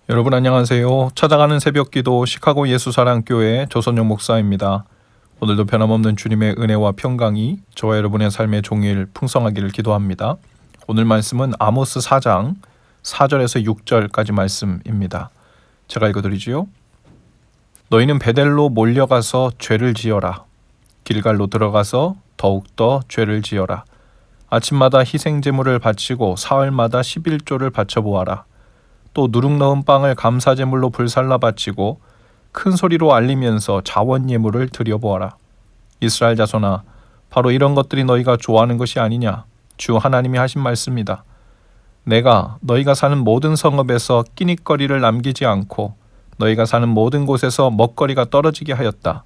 여러분 안녕하세요. 찾아가는 새벽기도 시카고 예수사랑교회 조선영 목사입니다. 오늘도 변함없는 주님의 은혜와 평강이 저와 여러분의 삶의 종일 풍성하기를 기도합니다. 오늘 말씀은 아모스 4장 4절에서 6절까지 말씀입니다. 제가 읽어드리지요. 너희는 베델로 몰려가서 죄를 지어라. 길갈로 들어가서 더욱더 죄를 지어라. 아침마다 희생제물을 바치고 사흘마다 11조를 바쳐보아라. 또 누룩 넣은 빵을 감사제물로 불살라 바치고 큰 소리로 알리면서 자원 예물을 드려보아라. 이스라엘 자손아, 바로 이런 것들이 너희가 좋아하는 것이 아니냐? 주 하나님이 하신 말씀이다. 내가 너희가 사는 모든 성읍에서 끼니거리를 남기지 않고 너희가 사는 모든 곳에서 먹거리가 떨어지게 하였다.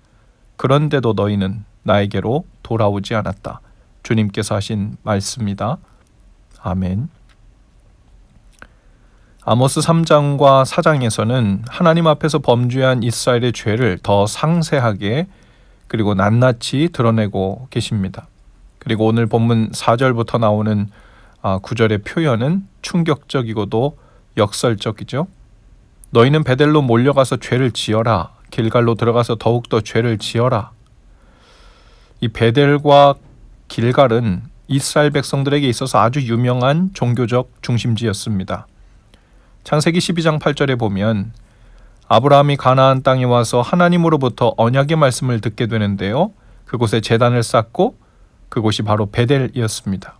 그런데도 너희는 나에게로 돌아오지 않았다. 주님께서 하신 말씀이다. 아멘. 아모스 3장과 4장에서는 하나님 앞에서 범죄한 이스라엘의 죄를 더 상세하게 그리고 낱낱이 드러내고 계십니다. 그리고 오늘 본문 4절부터 나오는 9절의 표현은 충격적이고도 역설적이죠. 너희는 베델로 몰려가서 죄를 지어라. 길갈로 들어가서 더욱더 죄를 지어라. 이 베델과 길갈은 이스라엘 백성들에게 있어서 아주 유명한 종교적 중심지였습니다. 창세기 12장 8절에 보면 아브라함이 가나안 땅에 와서 하나님으로부터 언약의 말씀을 듣게 되는데요. 그곳에 제단을 쌓고 그곳이 바로 베델이었습니다.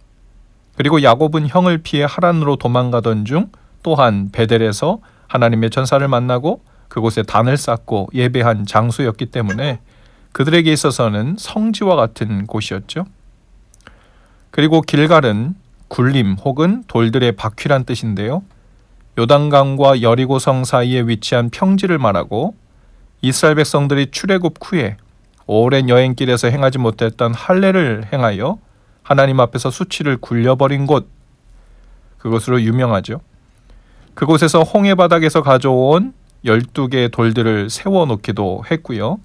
그리고 야곱은 형을 피해 하란으로 도망가던 중 또한 베델에서 하나님의 전사를 만나고 그곳에 단을 쌓고 예배한 장소였기 때문에 그들에게 있어서는 성지와 같은 곳이었죠. 그리고 길갈은 굴림 혹은 돌들의 바퀴란 뜻인데요. 요단강과 여리고성 사이에 위치한 평지를 말하고 이스라엘 백성들이 출애굽 후에 오랜 여행길에서 행하지 못했던 할례를 행하여 하나님 앞에서 수치를 굴려버린 곳, 그것으로 유명하죠. 그곳에서 홍해 바닥에서 가져온 12개의 돌들을 세워놓기도 했고요.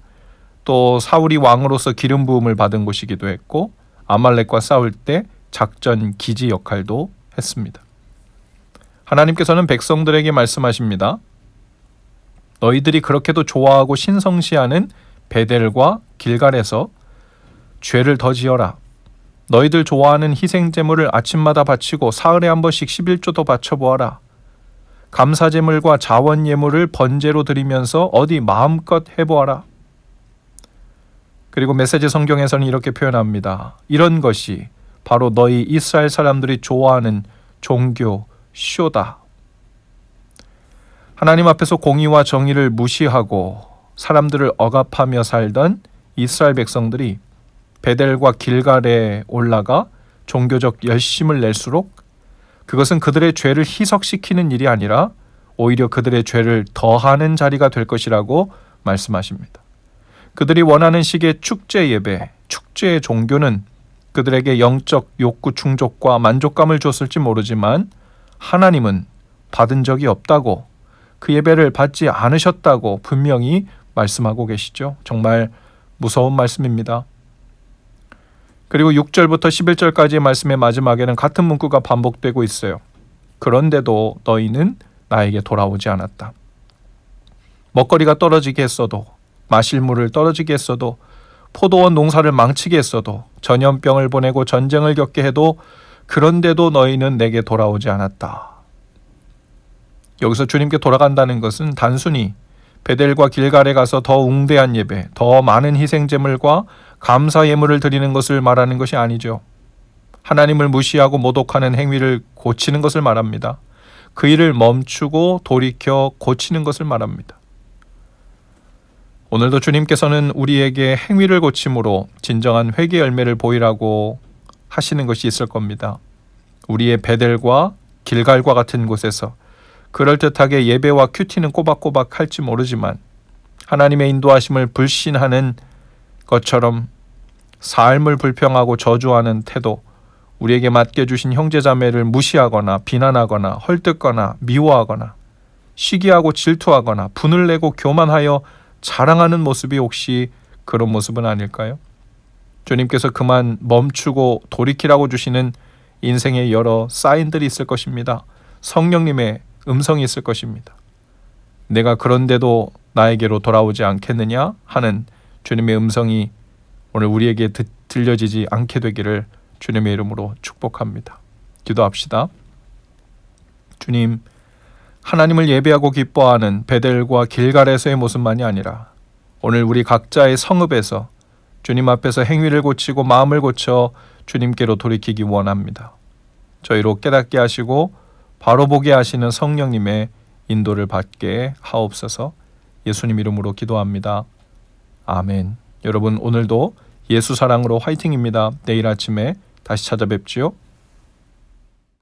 또 사울이 왕으로서 기름 부음을 받은 곳이기도 했고 아말렉과 싸울 때 작전 기지 역할도 했습니다. 하나님께서는 백성들에게 말씀하십니다. 너희들이 그렇게도 좋아하고 신성시하는 베델과 길갈에서 죄를 더 지어라. 너희들 좋아하는 희생제물을 아침마다 바치고 사흘에 한 번씩 11조도 바쳐보아라. 감사제물과 자원예물을 번제로 드리면서 어디 마음껏 해보아라. 그리고 메시지 성경에서는 이렇게 표현합니다. 이런 것이 바로 너희 이스라엘 사람들이 좋아하는 종교 쇼다. 하나님 앞에서 공의와 정의를 무시하고 사람들을 억압하며 살던 이스라엘 백성들이 베델과 길갈에 올라가 종교적 열심을 낼수록 그것은 그들의 죄를 희석시키는 일이 아니라 오히려 그들의 죄를 더하는 자리가 될 것이라고 말씀하십니다. 그들이 원하는 식의 축제 예배, 축제의 종교는 그들에게 영적 욕구 충족과 만족감을 줬을지 모르지만 하나님은 받은 적이 없다고, 그 예배를 받지 않으셨다고 분명히 말씀하고 계시죠. 정말 무서운 말씀입니다. 그리고 6절부터 11절까지의 말씀의 마지막에는 같은 문구가 반복되고 있어요. 그런데도 너희는 나에게 돌아오지 않았다. 먹거리가 떨어지게 했어도, 마실 물을 떨어지게 했어도, 포도원 농사를 망치게 했어도, 전염병을 보내고 전쟁을 겪게 해도 그런데도 너희는 내게 돌아오지 않았다. 여기서 주님께 돌아간다는 것은 단순히 베델과 길갈에 가서 더 웅대한 예배, 더 많은 희생제물과 감사 예물을 드리는 것을 말하는 것이 아니죠. 하나님을 무시하고 모독하는 행위를 고치는 것을 말합니다. 그 일을 멈추고 돌이켜 고치는 것을 말합니다. 오늘도 주님께서는 우리에게 행위를 고침으로 진정한 회개 열매를 보이라고 하시는 것이 있을 겁니다. 우리의 베델과 길갈과 같은 곳에서 그럴듯하게 예배와 큐티는 꼬박꼬박 할지 모르지만 하나님의 인도하심을 불신하는 것처럼 삶을 불평하고 저주하는 태도, 우리에게 맡겨주신 형제자매를 무시하거나 비난하거나 헐뜯거나 미워하거나 시기하고 질투하거나 분을 내고 교만하여 자랑하는 모습이 혹시 그런 모습은 아닐까요? 주님께서 그만 멈추고 돌이키라고 주시는 인생의 여러 사인들이 있을 것입니다. 성령님의 음성이 있을 것입니다. 내가 그런데도 나에게로 돌아오지 않겠느냐 하는 주님의 음성이 오늘 우리에게 들려지지 않게 되기를 주님의 이름으로 축복합니다. 기도합시다. 주님, 하나님을 예배하고 기뻐하는 베델과 길갈에서의 모습만이 아니라 오늘 우리 각자의 성읍에서 주님 앞에서 행위를 고치고 마음을 고쳐 주님께로 돌이키기 원합니다. 저희로 깨닫게 하시고 바로 보게 하시는 성령님의 인도를 받게 하옵소서. 예수님 이름으로 기도합니다. 아멘. 여러분, 오늘도 예수 사랑으로 화이팅입니다. 내일 아침에 다시 찾아뵙지요.